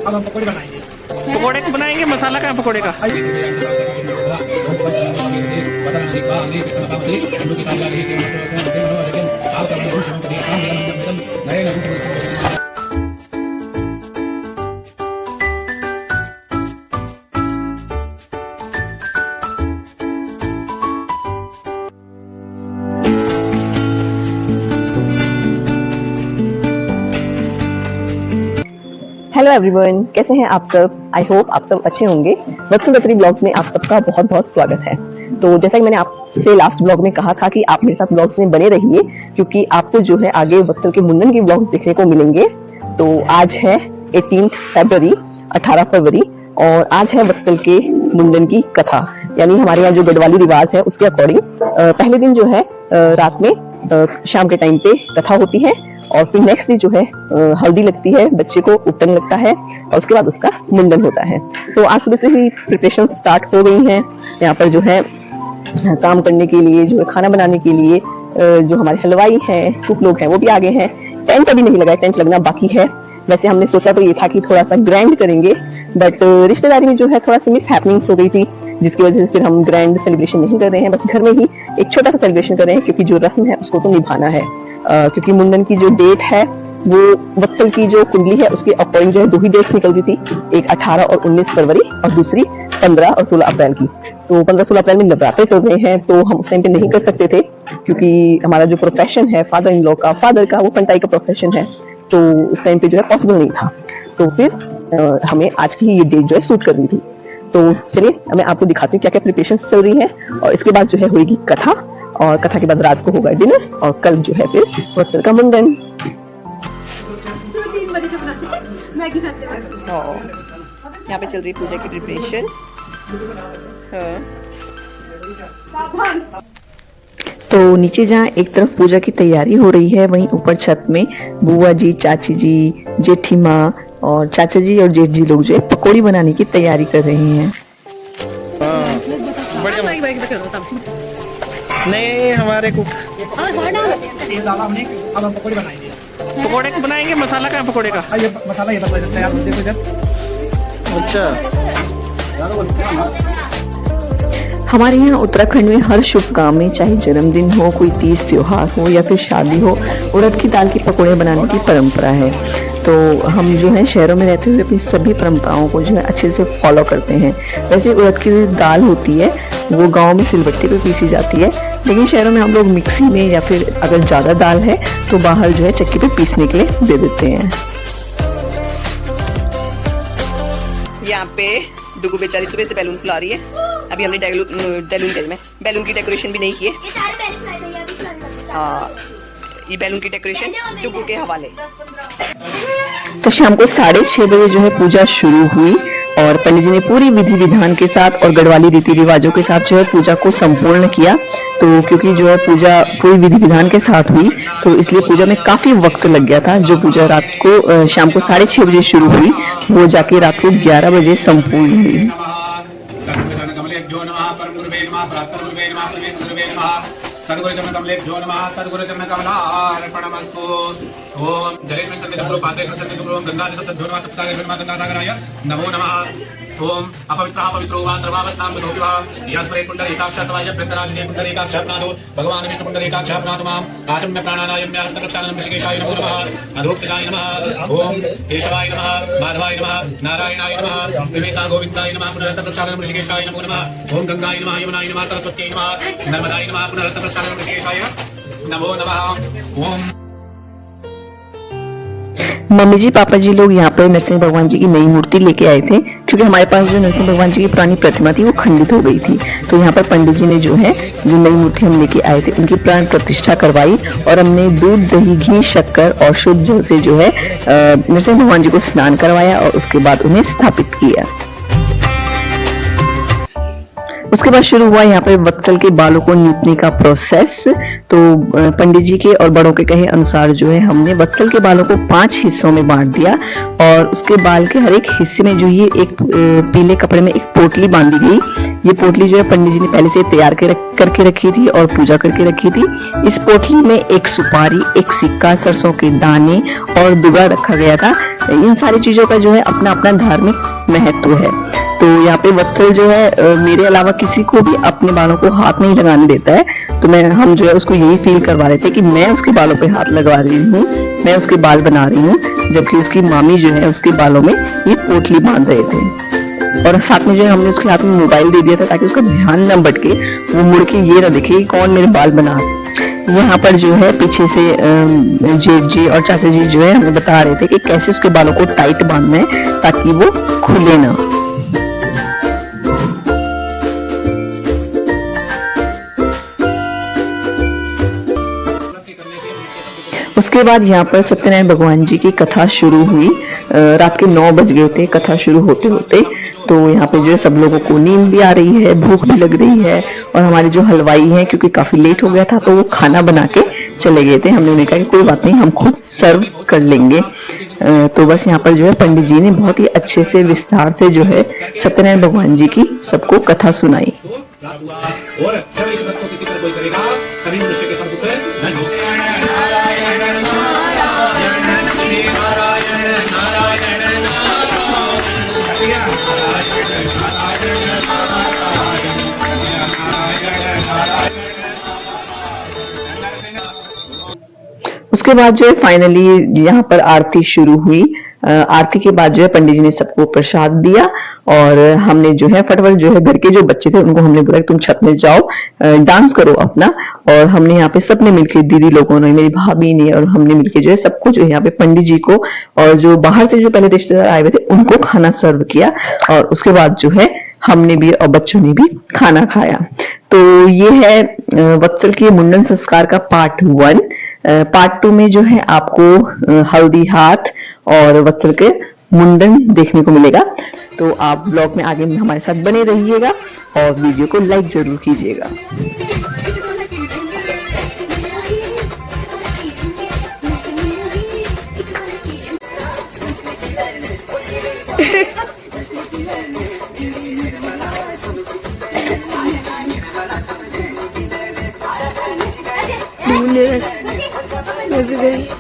अब हम पकौड़े बनाएंगे। पकौड़े को बनाएंगे, मसाला का पकौड़े का। हेलो एवरीवन, कैसे हैं आप सब। आई होप आप सब अच्छे होंगे। वत्सल दत्तरी ब्लॉग्स में आप सबका बहुत बहुत स्वागत है। तो जैसा कि मैंने आपसे लास्ट ब्लॉग में कहा था कि आप मेरे साथ ब्लॉग्स में बने रहिए, क्योंकि आपको जो है आगे वत्सल के मुंडन के ब्लॉग्स देखने को मिलेंगे। तो आज है 18 फरवरी 18 फरवरी और आज है वत्सल के मुंडन की कथा। यानी हमारे यहाँ जो गढ़वाली रिवाज है उसके अकॉर्डिंग पहले दिन जो है रात में शाम के टाइम पे कथा होती है और फिर नेक्स्ट डे जो है हल्दी लगती है, बच्चे को उपटन लगता है और उसके बाद उसका मुंडन होता है। तो आज सुबह से ही प्रिपरेशन स्टार्ट हो गई हैं। यहाँ पर जो है काम करने के लिए, जो है खाना बनाने के लिए जो हमारे हलवाई हैं, कुक लोग हैं, वो भी आगे हैं। टेंट अभी नहीं लगा है, टेंट लगना बाकी है। वैसे हमने सोचा तो ये था कि थोड़ा सा ग्रैंड करेंगे, बट रिश्तेदारी में जो है थोड़ा सी मिस हैपनिंग्स हो गई थी, जिसकी वजह से फिर हम ग्रैंड सेलिब्रेशन नहीं कर रहे हैं। बस घर में ही एक छोटा सा सेलिब्रेशन कर रहे हैं, क्योंकि जो रस्म है उसको तो निभाना है। क्योंकि मुंडन की जो डेट है वो वत्सल की जो कुंडली है उसके अकॉर्डिंग जो है दो ही डेट्स निकल रही थी, एक 18 और 19 फरवरी और दूसरी 15 और 16 अप्रैल की। तो 15-16 अप्रैल में नवरात्रे चल रहे हैं, तो हम उस टाइम पे नहीं कर सकते थे, क्योंकि हमारा जो प्रोफेशन है फादर इन लॉ का, फादर का वो पंटाई का प्रोफेशन है, तो उस टाइम पे जो है पॉसिबल नहीं था। तो फिर हमें आज की ये डेट जो है सूट करनी थी। तो चलिए मैं आपको दिखाती हूँ क्या क्या प्रिपरेशन चल रही है, और इसके बाद जो है होगी कथा, और कथा के बाद रात को होगा डिनर, और कल जो है फिर वत्सल का मुंडन। यहाँ पे चल रही पूजा की प्रिपरेशन। तो नीचे जहाँ एक तरफ पूजा की तैयारी हो रही है, वहीं ऊपर छत में बुआ जी, चाची जी, जेठी माँ और चाचा जी और जेठ जी लोग जो है पकौड़ी बनाने की तैयारी कर रहे हैं। नहीं, हमारे कुक अब हम पकौड़े बनाएंगे। पकौड़े को बनाएंगे, मसाला का पकौड़े का। ये मसाला ये तैयार देखो जब। अच्छा, हमारे यहाँ उत्तराखंड में हर शुभ काम में, चाहे जन्मदिन हो, कोई तीज त्योहार हो या फिर शादी हो, उड़द की दाल के पकौड़े बनाने की परंपरा है। तो हम जो है शहरों में रहते हुए अपनी सभी परंपराओं को जो है अच्छे से फॉलो करते हैं। वैसे उड़द की दाल होती है वो गांव में सिलबट्टे पे पीसी जाती है, लेकिन शहरों में हम लोग मिक्सी में या फिर अगर ज़्यादा दाल है तो बाहर जो है चक्की पे पीसने के लिए दे देते हैं। यहाँ पे डुगू बेचारी सुबह से बैलून फुला रही है। अभी हमने बैलून की डेकोरेशन भी नहीं की है। ये बैलून की डेकोरेशन डुगू के हवाले। तो शाम को 6:30 बजे जो है पूजा शुरू हुई और पंडित जी ने पूरी विधि विधान के साथ और गढ़वाली रीति रिवाजों के साथ जो है पूजा को संपूर्ण किया। तो क्योंकि जो है पूजा पूरी विधि विधान के साथ हुई, तो इसलिए पूजा में काफी वक्त लग गया था। जो पूजा रात को शाम को 6:30 बजे शुरू हुई, वो जाके रात को 11 बजे संपूर्ण हुई। सद्गुरुचरण कमलेभ्यो नमः। सद्गुरुचरण कमलार्पणमस्तु। ओम जलेस्मिन् सन्निधौ गुरु पादेस्मिन् सन्निधौ गुरु गंगादिसप्तभ्यो नमः। सप्तागेभ्यो नमः गंगासागराय नमो नमः। ओम अपवित्रः पवित्रो वा सर्वावस्थां विधोऽपि वा यस्मरे पुण्डरीकाक्षसवाय भृतराजने पुण्डरीकाक्षनादो भगवान् विष्णु पुण्डरीकाक्षनादो माम् आचम्य प्राणानायम्य हस्तरक्षाननं ऋषिकेशाय नमो नमः। अधोक्षजाय नमः। ओम केशवाय नमः। माधवाय नमः। नारायणाय नमः। विवेका गोविन्दाय नमः। पुनरस्तरक्षाननं ऋषिकेशाय नमो नमः। ओम गंगाय नमः। यमुनाय नमः। सरस्वत्यै नमः। नर्मदाय नमः। पुनरस्तरक्षाननं ऋषिकेशाय नमो नमः। ओम मम्मी जी पापा जी लोग यहाँ पर नरसिंह भगवान जी की नई मूर्ति लेके आए थे, क्योंकि हमारे पास जो नरसिंह भगवान जी की पुरानी प्रतिमा थी वो खंडित हो गई थी। तो यहाँ पर पंडित जी ने जो है जो नई मूर्ति हम लेके आए थे उनकी प्राण प्रतिष्ठा करवाई, और हमने दूध, दही, घी, शक्कर और शुद्ध जल से जो है नरसिंह भगवान जी को स्नान करवाया और उसके बाद उन्हें स्थापित किया। उसके बाद शुरू हुआ यहाँ पे वत्सल के बालों को नीपने का प्रोसेस। तो पंडित जी के और बड़ों के कहे अनुसार जो है हमने वत्सल के बालों को 5 हिस्सों में बांट दिया, और उसके बाल के हर एक हिस्से में जो ये एक पीले कपड़े में एक पोटली बांधी गई, ये पोटली जो है पंडित जी ने पहले से तैयार करके रखी थी और पूजा करके रखी थी। इस पोटली में एक सुपारी, एक सिक्का, सरसों के दाने और दुआ रखा गया था। इन सारी चीजों का जो है अपना अपना धार्मिक महत्व है। तो यहाँ पे वत्सल जो है मेरे अलावा किसी को भी अपने बालों को हाथ नहीं लगाने देता है। तो हम जो है उसको यही फील करवा रहे थे कि मैं उसके बालों पे हाथ लगवा रही हूँ, मैं उसके बाल बना रही हूँ, जबकि उसकी मामी जो है उसके बालों में ये पोटली बांध रहे थे। और साथ में जो है हमने उसके हाथ में मोबाइल दे दिया था ताकि उसका ध्यान न भटके, वो मुड़ के ये ना देखे कौन मेरे बाल बना। यहाँ पर जो है पीछे से जेठ जी और चाचा जी जो है हमें बता रहे थे कि कैसे उसके बालों को टाइट बांधना है ताकि वो खुले ना। उसके बाद यहाँ पर सत्यनारायण भगवान जी की कथा शुरू हुई। रात के 9 बज गए थे कथा शुरू होते होते। तो यहाँ पे जो है सब लोगों को नींद भी आ रही है, भूख भी लग रही है। और हमारे जो हलवाई हैं, क्योंकि काफी लेट हो गया था, तो वो खाना बना के चले गए थे। हमने उन्हें कहा कि कोई बात नहीं, हम खुद सर्व कर लेंगे। तो बस यहाँ पर जो है पंडित जी ने बहुत ही अच्छे से विस्तार से जो है सत्यनारायण भगवान जी की सबको कथा सुनाई। और जब इस व्रत को तिथि पर कोई करेगा तभी मनुष्य के सब दुख नष्ट होंगे। उसके बाद जो है फाइनली यहाँ पर आरती शुरू हुई। आरती के बाद जो है पंडित जी ने सबको प्रसाद दिया और हमने जो है फटाफट जो है घर के जो बच्चे थे उनको हमने बोला तुम छत में जाओ, डांस करो अपना। और हमने यहाँ पे सबने मिलकर, दीदी लोगों ने, मेरी भाभी ने और हमने मिलकर जो है सबको जो है यहाँ पे पंडित जी को और जो बाहर से जो पहले रिश्तेदार आए हुए थे उनको खाना सर्व किया। और उसके बाद जो है हमने भी और बच्चों ने भी खाना खाया। तो ये है वत्सल के मुंडन संस्कार का पार्ट 1। पार्ट 2 में जो है आपको हल्दी हाथ और वत्सल के मुंडन देखने को मिलेगा। तो आप ब्लॉग में आगे हमारे साथ बने रहिएगा और वीडियो को लाइक जरूर कीजिएगा। Nasıl